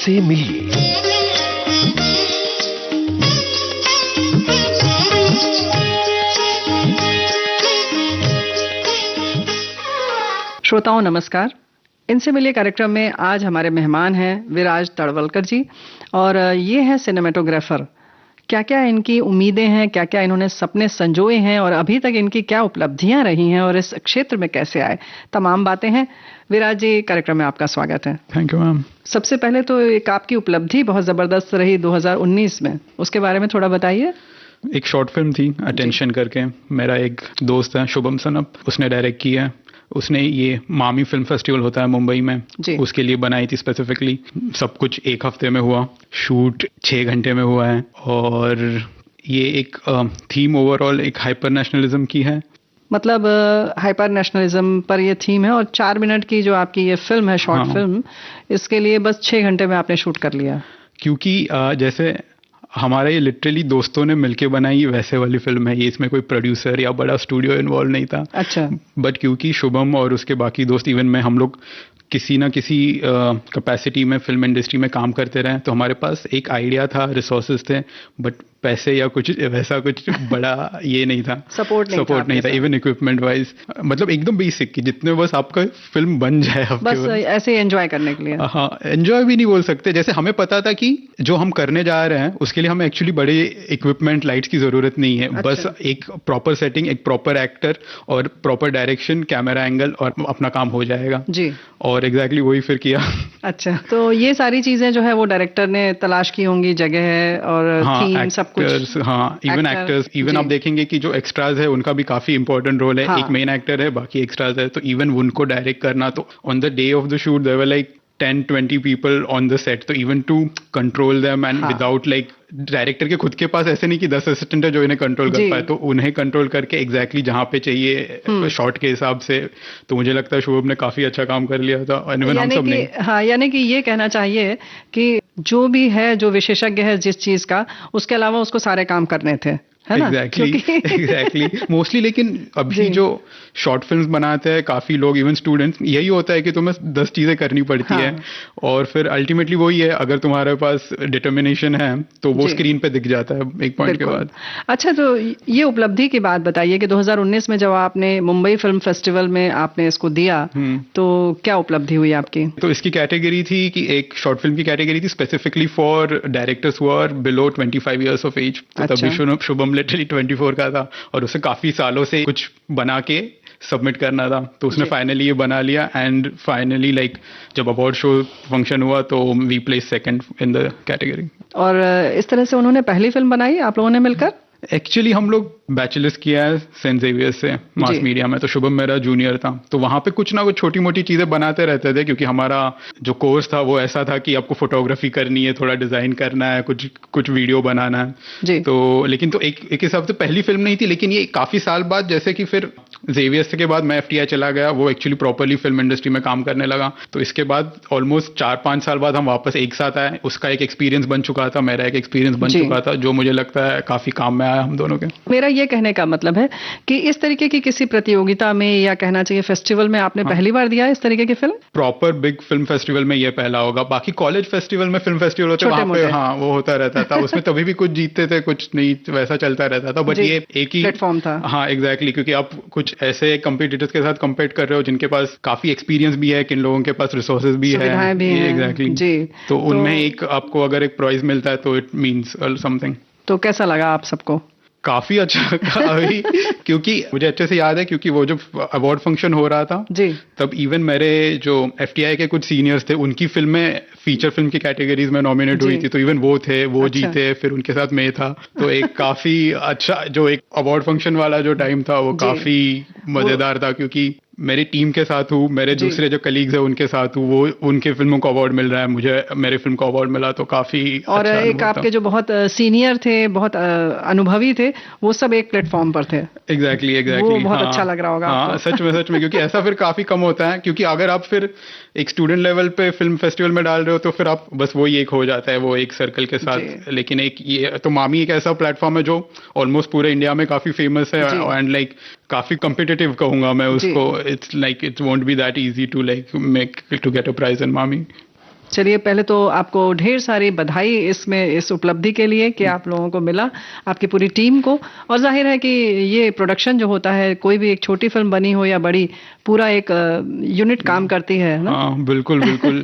इनसे मिलिए। श्रोताओं नमस्कार। इनसे मिलिए कार्यक्रम में आज हमारे मेहमान हैं विराज तड़वलकर जी और ये हैं सिनेमेटोग्राफर। क्या क्या इनकी उम्मीदें हैं, क्या क्या इन्होंने सपने संजोए हैं और अभी तक इनकी क्या उपलब्धियां रही हैं और इस क्षेत्र में कैसे आए, तमाम बातें हैं। विराज जी, कार्यक्रम में आपका स्वागत है। Thank you ma'am. सबसे पहले तो एक आपकी उपलब्धि बहुत ज़बरदस्त रही 2019 में, उसके बारे में थोड़ा बताइए। एक शॉर्ट फिल्म थी अटेंशन करके, मेरा एक दोस्त है शुभम सनप, उसने डायरेक्ट किया है। उसने ये मामी फिल्म फेस्टिवल होता है मुंबई में, उसके लिए बनाई थी स्पेसिफिकली। सब कुछ एक हफ्ते में हुआ, शूट 6 घंटे में हुआ है और ये एक थीम ओवरऑल एक हाइपर नेशनलिज्म की है। मतलब हाइपर नेशनलिज्म पर ये थीम है और 4 मिनट की जो आपकी ये फिल्म है, शॉर्ट फिल्म, इसके लिए बस 6 घंटे में आपने शूट कर लिया। क्योंकि जैसे हमारा ये लिटरली दोस्तों ने मिलके बनाई वैसे वाली फिल्म है ये, इसमें कोई प्रोड्यूसर या बड़ा स्टूडियो इन्वॉल्व नहीं था। अच्छा। बट क्योंकि शुभम और उसके बाकी दोस्त, इवन मैं, हम लोग किसी ना किसी कैपेसिटी में फिल्म इंडस्ट्री में काम करते रहे, तो हमारे पास एक आइडिया था, रिसोर्सेज थे, बट पैसे या कुछ वैसा कुछ बड़ा ये नहीं था, सपोर्ट नहीं था इवन इक्विपमेंट वाइज। मतलब एकदम बेसिक कि जितने बस आपका फिल्म बन जाए, बस ऐसे एंजॉय करने के लिए। हाँ, एंजॉय भी नहीं बोल सकते। जैसे हमें पता था कि जो हम करने जा रहे हैं उसके लिए हमें एक्चुअली बड़े इक्विपमेंट, लाइट्स की जरूरत नहीं है। अच्छा। बस एक प्रॉपर सेटिंग, एक प्रॉपर एक्टर और प्रॉपर डायरेक्शन, कैमरा एंगल और अपना काम हो जाएगा जी। और एग्जैक्टली वही फिर किया। अच्छा, तो ये सारी चीजें जो है वो डायरेक्टर ने तलाश की होंगी, जगह और थीम, सब कुछ। हाँ, इवन एक्टर्स, इवन आप देखेंगे कि जो एक्स्ट्राज है उनका भी काफी इंपॉर्टेंट रोल है। एक मेन एक्टर है, बाकी एक्स्ट्राज है, तो इवन उनको डायरेक्ट करना, तो on the day of the shoot there were like 10-20 people on the set, तो even to control them and without like director के खुद के पास ऐसे नहीं कि 10 असिस्टेंट है जो इन्हें कंट्रोल कर पाए, तो उन्हें कंट्रोल करके एग्जैक्टली जहां पे चाहिए शॉट के हिसाब से। तो मुझे लगता है शुभम ने काफी अच्छा काम कर लिया था। हाँ, यानी कि ये कहना चाहिए कि जो भी है, जो विशेषज्ञ है जिस चीज का, उसके अलावा उसको सारे काम करने थे, है ना? Exactly mostly. लेकिन अभी जो शॉर्ट फिल्म्स बनाते हैं काफी लोग, इवन स्टूडेंट्स, यही होता है कि तुम्हें 10 चीजें करनी पड़ती है और फिर अल्टीमेटली वही है, अगर तुम्हारे पास डिटर्मिनेशन है तो वो स्क्रीन पे दिख जाता है एक पॉइंट के बाद। अच्छा, तो ये उपलब्धि की बात बताइए कि 2019 में जब आपने मुंबई फिल्म फेस्टिवल में आपने इसको दिया, तो क्या उपलब्धि हुई आपकी? तो इसकी कैटेगरी थी कि एक शॉर्ट फिल्म की कैटेगरी थी specifically for directors who are below 25 years of age. तो तभी शुभम लिटरली 24 का था और उसे काफी सालों से कुछ बना के सबमिट करना था, तो उसने फाइनली ये बना लिया। एंड फाइनली लाइक जब अवार्ड शो फंक्शन हुआ तो we place second in the category. और इस तरह से उन्होंने पहली फिल्म बनाई आप लोगों ने मिलकर? एक्चुअली हम लोग बैचलर्स किया है सेंट जेवियर्स से मास मीडिया में, तो शुभम मेरा जूनियर था, तो वहां पे कुछ ना कुछ छोटी मोटी चीजें बनाते रहते थे, क्योंकि हमारा जो कोर्स था वो ऐसा था कि आपको फोटोग्राफी करनी है, थोड़ा डिजाइन करना है, कुछ वीडियो बनाना है जी। तो लेकिन तो एक हिसाब से पहली फिल्म नहीं थी, लेकिन ये काफी साल बाद, जैसे कि फिर जेवियर्स के बाद मैं FTI चला गया, वो एक्चुअली प्रॉपरली फिल्म इंडस्ट्री में काम करने लगा, तो इसके बाद ऑलमोस्ट 4-5 साल बाद हम वापस एक साथ आए। उसका एक एक्सपीरियंस बन चुका था, मेरा एक एक्सपीरियंस बन चुका था, जो मुझे लगता है काफी काम में आया हम दोनों के। मेरा ये कहने का मतलब है कि इस तरीके की किसी प्रतियोगिता में या कहना चाहिए फेस्टिवल में आपने पहली बार दिया इस तरीके की film? Proper big film festival में ये पहला होगा। बाकी कॉलेज फेस्टिवल में, फिल्म फेस्टिवल होते वहां पे हाँ वो होता रहता था, उसमें तभी भी कुछ जीतते थे, कुछ नहीं, वैसा चलता रहता था। बट ये एक ही प्लेटफॉर्म था। हाँ एग्जैक्टली, क्योंकि आप कुछ ऐसे कॉम्पिटिटर्स के साथ कम्पीट कर रहे हो जिनके पास काफी एक्सपीरियंस भी है, किन लोगों के पास रिसोर्सेज भी है एग्जैक्टली जी। तो उनमें एक आपको अगर एक प्राइज मिलता है तो इट मीन्स समथिंग। तो कैसा लगा आप सबको? काफी अच्छा अभी क्योंकि मुझे अच्छे से याद है, क्योंकि वो जब अवार्ड फंक्शन हो रहा था जी, तब इवन मेरे जो FTI के कुछ सीनियर्स थे, उनकी फिल्में फीचर फिल्म की कैटेगरीज में नॉमिनेट हुई थी, तो इवन वो थे, वो अच्छा। जीते, फिर उनके साथ मैं था, तो एक काफी अच्छा जो एक अवार्ड फंक्शन वाला जो टाइम था वो काफी मजेदार था, क्योंकि मेरी टीम के साथ हूँ, मेरे दूसरे जो कलीग्स हैं उनके साथ हूँ, वो उनके फिल्मों को अवार्ड मिल रहा है, मुझे मेरे फिल्म को अवार्ड मिला, तो काफी और अच्छा एक आपके जो बहुत सीनियर थे, बहुत अनुभवी थे, वो सब एक प्लेटफॉर्म पर थे। एग्जैक्टली वो बहुत अच्छा लग रहा होगा हाँ, सच में क्योंकि ऐसा फिर काफी कम होता है, क्योंकि अगर आप फिर एक स्टूडेंट लेवल पे फिल्म फेस्टिवल में डाल रहे हो तो फिर आप बस वही एक हो जाता है, वो एक सर्कल के साथ। लेकिन एक ये तो मामी एक ऐसा प्लेटफॉर्म है जो ऑलमोस्ट पूरे इंडिया में काफी फेमस है एंड लाइक काफी कॉम्पिटिटिव कहूंगा मैं उसको। It's like it won't be that easy to like make to get a prize in MAMI. चलिए, पहले तो आपको ढेर सारी बधाई इसमें, इस उपलब्धि के लिए कि आप लोगों को मिला, आपकी पूरी टीम को। और जाहिर है कि ये प्रोडक्शन जो होता है, कोई भी एक छोटी फिल्म बनी हो या बड़ी, पूरा एक यूनिट काम करती है ना। हाँ बिल्कुल बिल्कुल।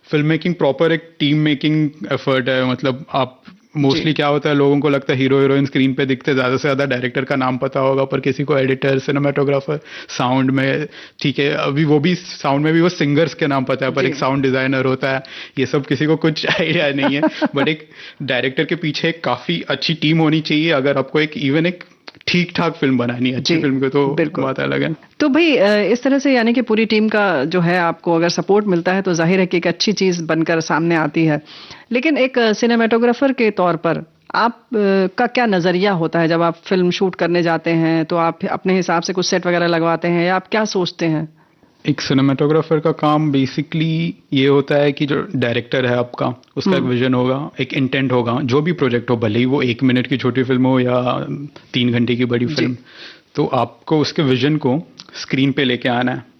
फिल्म मेकिंग प्रॉपर एक टीम मेकिंग एफर्ट है। मतलब आप मोस्टली क्या होता है, लोगों को लगता है हीरो हीरोइन स्क्रीन पे दिखते, ज्यादा से ज्यादा डायरेक्टर का नाम पता होगा, पर किसी को एडिटर, सिनेमाटोग्राफर, साउंड में, ठीक है अभी वो भी साउंड में भी वो सिंगर्स के नाम पता है, पर एक साउंड डिजाइनर होता है, ये सब किसी को कुछ आइडिया नहीं है। बट एक डायरेक्टर के पीछे एक काफी अच्छी टीम होनी चाहिए अगर आपको एक इवन एक ठीक ठाक फिल्म बनानी है। अच्छी फिल्म को तो बात अलग है। तो भाई इस तरह से यानी कि पूरी टीम का जो है आपको अगर सपोर्ट मिलता है तो जाहिर है कि एक अच्छी चीज बनकर सामने आती है। लेकिन एक सिनेमेटोग्राफर के तौर पर आप का क्या नजरिया होता है जब आप फिल्म शूट करने जाते हैं? तो आप अपने हिसाब से कुछ सेट वगैरह लगवाते हैं या आप क्या सोचते हैं? एक सिनेमेटोग्राफर का काम बेसिकली ये होता है कि जो डायरेक्टर है आपका, उसका एक विजन होगा, एक इंटेंट होगा, जो भी प्रोजेक्ट हो, भले ही वो 1 मिनट की छोटी फिल्म हो या 3 घंटे की बड़ी फिल्म, तो आपको उसके विजन को स्क्रीन पे लेके आना है।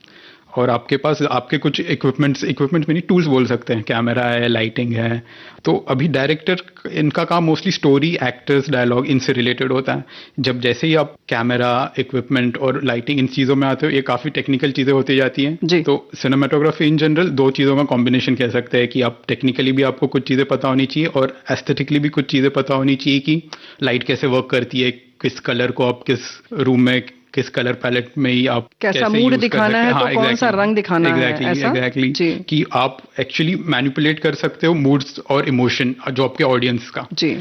और आपके पास आपके कुछ इक्विपमेंट्स में नहीं, टूल्स बोल सकते हैं, कैमरा है, लाइटिंग है। तो अभी डायरेक्टर, इनका काम मोस्टली स्टोरी, एक्टर्स, डायलॉग, इनसे रिलेटेड होता है। जब जैसे ही आप कैमरा, इक्विपमेंट और लाइटिंग इन चीज़ों में आते हो, ये काफ़ी टेक्निकल चीज़ें होती जाती हैं। तो सिनेमेटोग्राफी इन जनरल 2 चीज़ों का कॉम्बिनेशन कह सकते हैं कि आप टेक्निकली भी आपको कुछ चीज़ें पता होनी चाहिए और एस्थेटिकली भी कुछ चीज़ें पता होनी चाहिए कि लाइट कैसे वर्क करती है, किस कलर को आप किस रूम में, किस कलर पैलेट में ही आप कैसा मूड दिखाना है, तो कौन सा रंग दिखाना है, ऐसा? एग्जैक्टली कि आप एक्चुअली मैनिपुलेट कर सकते हो मूड्स और इमोशन जो आपके ऑडियंस का। जी।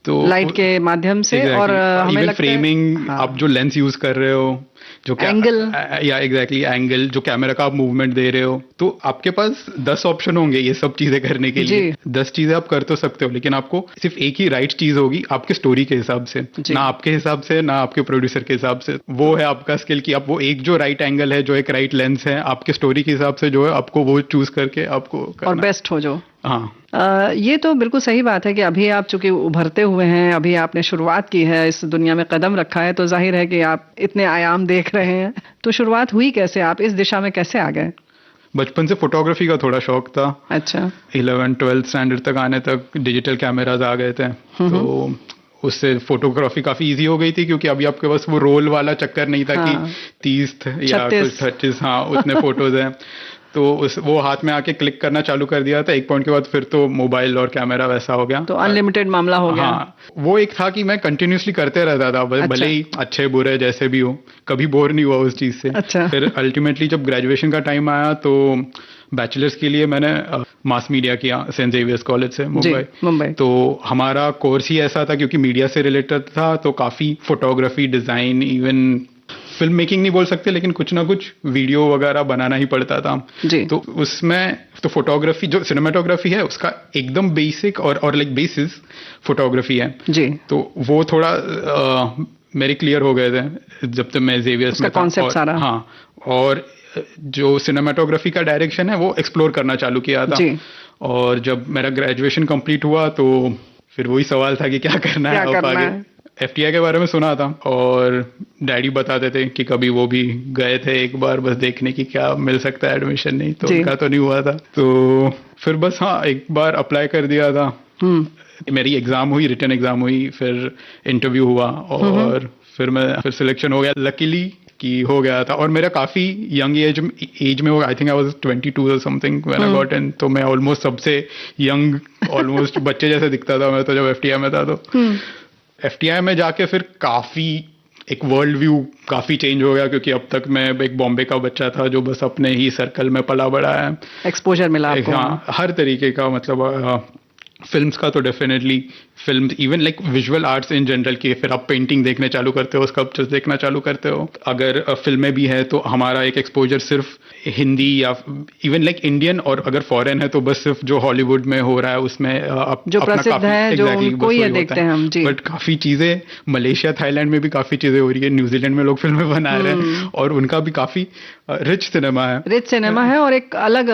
तो लाइट के माध्यम से और हमें लगता फ्रेमिंग, आप जो लेंस यूज कर रहे हो, जो एंगल, या एग्जैक्टली एंगल, जो कैमरा का आप मूवमेंट दे रहे हो, तो आपके पास 10 ऑप्शन होंगे ये सब चीजें करने के लिए। 10 चीजें आप कर तो सकते हो, लेकिन आपको सिर्फ एक ही राइट चीज होगी आपके स्टोरी के हिसाब से, ना आपके हिसाब से, ना आपके प्रोड्यूसर के हिसाब से। वो है आपका स्किल कि आप वो एक जो राइट एंगल है, जो एक राइट लेंस है, आपके स्टोरी के हिसाब से जो है आपको वो चूज करके आपको और बेस्ट हो जो। हाँ, ये तो बिल्कुल सही बात है कि अभी आप चूंकि उभरते हुए हैं, अभी आपने शुरुआत की है, इस दुनिया में कदम रखा है, तो जाहिर है कि आप इतने आयाम देख रहे हैं। तो शुरुआत हुई कैसे, आप इस दिशा में कैसे आ गए? बचपन से फोटोग्राफी का थोड़ा शौक था। अच्छा। 11th-12th स्टैंडर्ड तक आने तक डिजिटल कैमराज आ गए थे, तो उससे फोटोग्राफी काफी इजी हो गई थी, क्योंकि अभी आपके पास वो रोल वाला चक्कर नहीं था कि 30 या कुछ 36 उतने फोटोज हैं। तो वो हाथ में आके क्लिक करना चालू कर दिया था। एक पॉइंट के बाद फिर तो मोबाइल और कैमरा वैसा हो गया, तो अनलिमिटेड मामला हो गया। हाँ, वो एक था कि मैं कंटिन्यूसली करते रहता था, भले ही अच्छे बुरे जैसे भी हो, कभी बोर नहीं हुआ उस चीज से। अच्छा। फिर अल्टीमेटली जब ग्रेजुएशन का टाइम आया तो बैचलर्स के लिए मैंने मास मीडिया किया सेंट जेवियर्स कॉलेज से, मुंबई। तो हमारा कोर्स ही ऐसा था, क्योंकि मीडिया से रिलेटेड था, तो काफी photography, design, even film making नहीं बोल सकते, लेकिन कुछ ना कुछ वीडियो वगैरह बनाना ही पड़ता था जी। तो उसमें तो फोटोग्राफी, जो सिनेमेटोग्राफी है, उसका एकदम बेसिक और लाइक बेसिस फोटोग्राफी है जी। तो वो थोड़ा मेरे क्लियर हो गए थे जब तक मैं जेवियर्स में था। हाँ, और जो सिनेमेटोग्राफी का डायरेक्शन है वो एक्सप्लोर करना चालू किया था जी। और जब मेरा ग्रेजुएशन कंप्लीट हुआ तो फिर वही सवाल था कि क्या करना है अब आगे। FTI के बारे में सुना था और डैडी बताते थे कि कभी वो भी गए थे एक बार बस देखने की क्या मिल सकता है एडमिशन, नहीं तो उनका तो नहीं हुआ था। तो फिर बस हाँ, एक बार अप्लाई कर दिया था। मेरी एग्जाम हुई, रिटन एग्जाम हुई, फिर इंटरव्यू हुआ और फिर सिलेक्शन हो गया, लकीली कि हो गया था। और मेरा काफी यंग एज में हो, आई थिंक आई वाज 22 और something when I got in. तो मैं ऑलमोस्ट सबसे यंग, ऑलमोस्ट बच्चे जैसे दिखता था मैं तो जब FTI में था। तो FTI में जाके फिर काफी एक वर्ल्ड व्यू काफी चेंज हो गया, क्योंकि अब तक मैं एक बॉम्बे का बच्चा था जो बस अपने ही सर्कल में पला बड़ा है। एक्सपोजर मिला आपको? हाँ, हर तरीके का, मतलब फिल्म्स का तो definitely, film even like visual arts in general की, फिर आप पेंटिंग देखने चालू करते हो, स्कल्पचर्स देखना चालू करते हो। अगर फिल्में भी है तो हमारा एक एक्सपोजर सिर्फ हिंदी या इवन लाइक इंडियन, और अगर फॉरेन है तो बस सिर्फ जो हॉलीवुड में हो रहा है उसमें जो प्रसिद्ध है, जो उनको ही देखते हैं हम जी। बट काफी चीजें मलेशिया, थाईलैंड में भी काफी चीजें हो रही है, न्यूजीलैंड में लोग फिल्में बना रहे हैं और उनका भी काफी रिच सिनेमा है। रिच सिनेमा है और एक अलग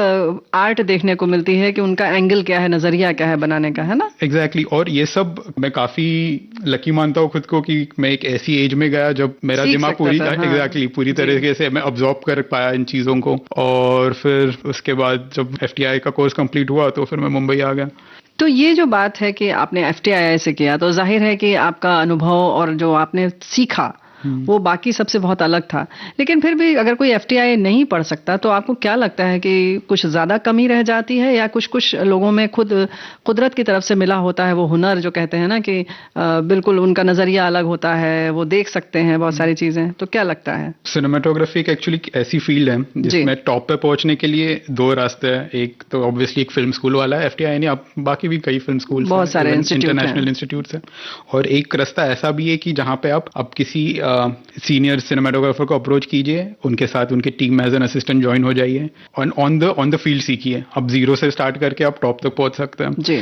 आर्ट देखने को मिलती है कि उनका एंगल क्या है, नजरिया क्या है बनाने का, है ना? एग्जैक्टली और ये सब मैं काफी लकी मानता हूँ खुद को कि मैं एक ऐसी एज में गया जब मेरा दिमाग पूरी तरीके से मैं अब्जॉर्ब कर पाया इन चीजों को। और फिर उसके बाद जब FTI का कोर्स कंप्लीट हुआ तो फिर मैं मुंबई आ गया। तो ये जो बात है कि आपने FTII से किया, तो जाहिर है कि आपका अनुभव और जो आपने सीखा वो बाकी सबसे बहुत अलग था। लेकिन फिर भी अगर कोई FTII नहीं पढ़ सकता तो आपको क्या लगता है कि कुछ ज्यादा कमी रह जाती है, या कुछ लोगों में खुद कुदरत की तरफ से मिला होता है वो हुनर, जो कहते हैं ना कि बिल्कुल उनका नजरिया अलग होता है, वो देख सकते हैं बहुत सारी चीजें। तो क्या लगता है? सिनेमेटोग्राफी एक एक्चुअली ऐसी फील्ड है जिसमें टॉप पे पहुंचने के लिए दो रास्ते हैं। एक तो ऑब्वियसली एक फिल्म स्कूल वाला है, FTII नहीं, आप बाकी भी कई फिल्म स्कूल, बहुत सारे इंटरनेशनल इंस्टीट्यूट है। और एक रास्ता ऐसा भी है कि जहाँ पे आप किसी सीनियर सिनेमेटोग्राफर को अप्रोच कीजिए, उनके साथ उनकी टीम में एज एन असिस्टेंट ज्वाइन हो जाइए और ऑन द फील्ड सीखिए। अब जीरो से स्टार्ट करके आप टॉप तक पहुंच सकते हैं जी।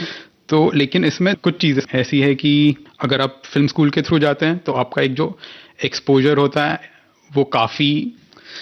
तो लेकिन इसमें कुछ चीजें ऐसी है कि अगर आप फिल्म स्कूल के थ्रू जाते हैं तो आपका एक जो एक्सपोजर होता है वो काफी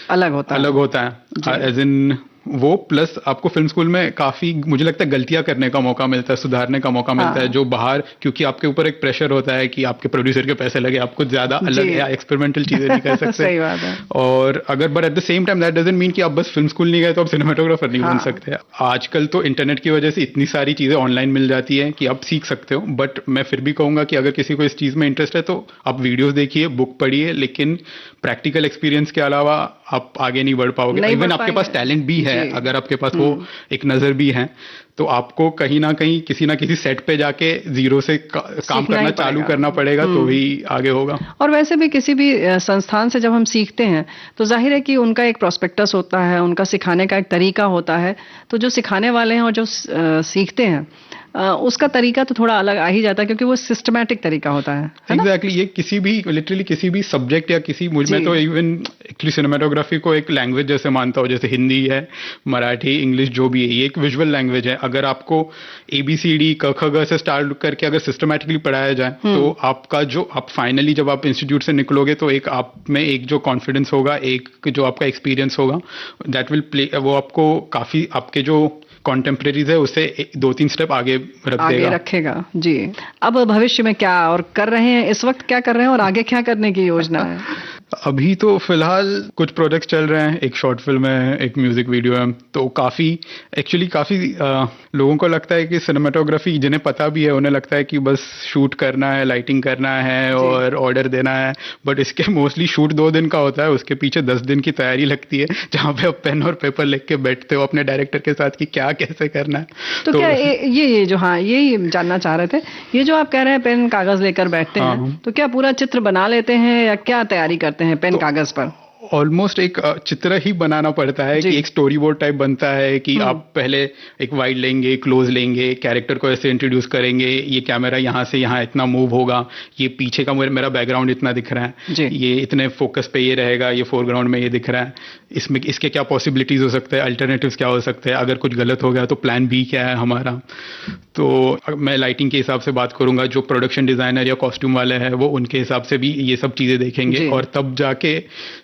अलग होता है एज इन वो, प्लस आपको फिल्म स्कूल में काफी मुझे लगता है गलतियां करने का मौका मिलता है, सुधारने का मौका मिलता है, जो बाहर क्योंकि आपके ऊपर एक प्रेशर होता है कि आपके प्रोड्यूसर के पैसे लगे, आप कुछ ज्यादा अलग या एक्सपेरिमेंटल चीजें नहीं कर सकते। सही बात है। और अगर but at the same time that doesn't mean कि आप बस फिल्म स्कूल नहीं गए तो आप सिनेमाटोग्राफर नहीं बन सकते। आजकल तो इंटरनेट की वजह से इतनी सारी चीजें ऑनलाइन मिल जाती है कि आप सीख सकते हो। बट मैं फिर भी कहूंगा कि अगर किसी को इस चीज में इंटरेस्ट है तो आप वीडियोस देखिए, बुक पढ़िए, लेकिन प्रैक्टिकल एक्सपीरियंस के अलावा आप आगे नहीं बढ़ पाओगे। इवन आपके पास टैलेंट भी है, अगर आपके पास वो एक नजर भी है, तो आपको कहीं ना किसी सेट पे जाके जीरो से काम करना चालू करना पड़ेगा तो ही आगे होगा। और वैसे भी किसी भी संस्थान से जब हम सीखते हैं तो जाहिर है कि उनका एक प्रोस्पेक्टस होता है, उनका सिखाने का एक तरीका होता है। तो जो सिखाने वाले हैं और जो सीखते हैं उसका तरीका तो थोड़ा अलग आ ही जाता है, क्योंकि वो सिस्टमैटिक तरीका होता है। एग्जैक्टली ये लिटरली किसी भी सब्जेक्ट या किसी मैं तो इवन एक्चुअली सिनेमेटोग्राफी को एक लैंग्वेज जैसे मानता हूँ, जैसे हिंदी है, मराठी, इंग्लिश, जो भी है, ये एक विजुअल लैंग्वेज है। अगर आपको ABCD क ख ग से स्टार्ट करके अगर सिस्टमैटिकली पढ़ाया जाए तो आपका जो आप फाइनली जब आप इंस्टीट्यूट से निकलोगे तो एक आप में एक जो कॉन्फिडेंस होगा, एक जो आपका एक्सपीरियंस होगा, दैट विल प्ले, वो आपको काफी आपके जो कॉन्टेम्परेरीज है उससे 2-3 स्टेप आगे रखेगा। जी। अब भविष्य में क्या और कर रहे हैं, इस वक्त क्या कर रहे हैं और आगे क्या करने की योजना है? अभी तो फिलहाल कुछ प्रोजेक्ट्स चल रहे हैं, एक शॉर्ट फिल्म है, एक म्यूजिक वीडियो है। तो काफी लोगों को लगता है कि सिनेमेटोग्राफी, जिन्हें पता भी है उन्हें लगता है कि बस शूट करना है, लाइटिंग करना है और ऑर्डर देना है। बट इसके मोस्टली शूट 2 दिन का होता है, उसके पीछे 10 दिन की तैयारी लगती है, जहाँ पे आप पेन और पेपर लेके के बैठते हो अपने डायरेक्टर के साथ कि क्या कैसे करना है। तो क्या ये जो यही जानना चाह रहे थे, ये जो आप कह रहे हैं पेन कागज लेकर बैठते हैं, तो क्या पूरा चित्र बना लेते हैं या क्या तैयारी करते हैं पेन कागज पर? ऑलमोस्ट एक चित्र ही बनाना पड़ता है कि एक स्टोरी बोर्ड टाइप बनता है कि आप पहले एक वाइड लेंगे, क्लोज लेंगे, कैरेक्टर को ऐसे इंट्रोड्यूस करेंगे, ये कैमरा यहाँ से यहाँ इतना मूव होगा, ये पीछे का मेरा बैकग्राउंड इतना दिख रहा है, ये इतने फोकस पे ये रहेगा, ये फोरग्राउंड में ये दिख रहा है, इसमें इसके क्या पॉसिबिलिटीज हो सकते हैं, अल्टरनेटिव्स क्या हो सकते हैं, अगर कुछ गलत हो गया तो प्लान बी क्या है हमारा। तो मैं लाइटिंग के हिसाब से बात करूंगा, जो प्रोडक्शन डिजाइनर या कॉस्ट्यूम वाले हैं वो उनके हिसाब से भी ये सब चीजें देखेंगे, और तब जाके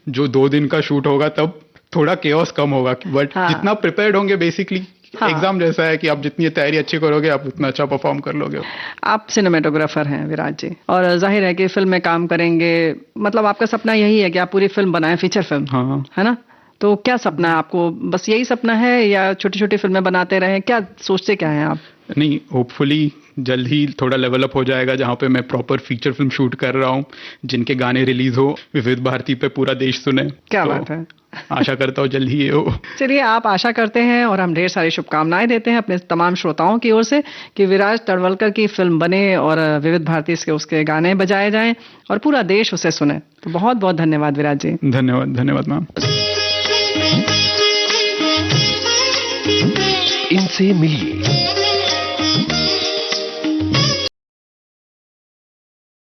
जो 2 दिन का शूट होगा तब थोड़ा केओस कम होगा। बट जितना प्रिपेयर्ड होंगे, बेसिकली एग्जाम जैसा है कि आप जितनी तैयारी अच्छी करोगे आप उतना अच्छा परफॉर्म कर लोगे। आप सिनेमेटोग्राफर हैं विराज जी, और जाहिर है कि फिल्म में काम करेंगे, मतलब आपका सपना यही है कि आप पूरी फिल्म बनाएं, फीचर फिल्म, है ना? तो क्या सपना है आपको? बस यही सपना है या छोटी छोटी फिल्में बनाते रहें? क्या सोचते क्या हैं आप? नहीं, होपफुली जल्द ही थोड़ा लेवल अप हो जाएगा, जहाँ पे मैं प्रॉपर फीचर फिल्म शूट कर रहा हूँ, जिनके गाने रिलीज हो, विविध भारती पे पूरा देश सुने। क्या बात है। आशा करता हूँ जल्द ही ये हो। चलिए, आप आशा करते हैं और हम ढेर सारी शुभकामनाएं देते हैं अपने तमाम श्रोताओं की ओर से कि विराज तड़वलकर की फिल्म बने और विविध भारती से उसके गाने बजाए जाएं और पूरा देश उसे सुने। तो बहुत बहुत धन्यवाद विराज जी। धन्यवाद मैम। इनसे मिलिए,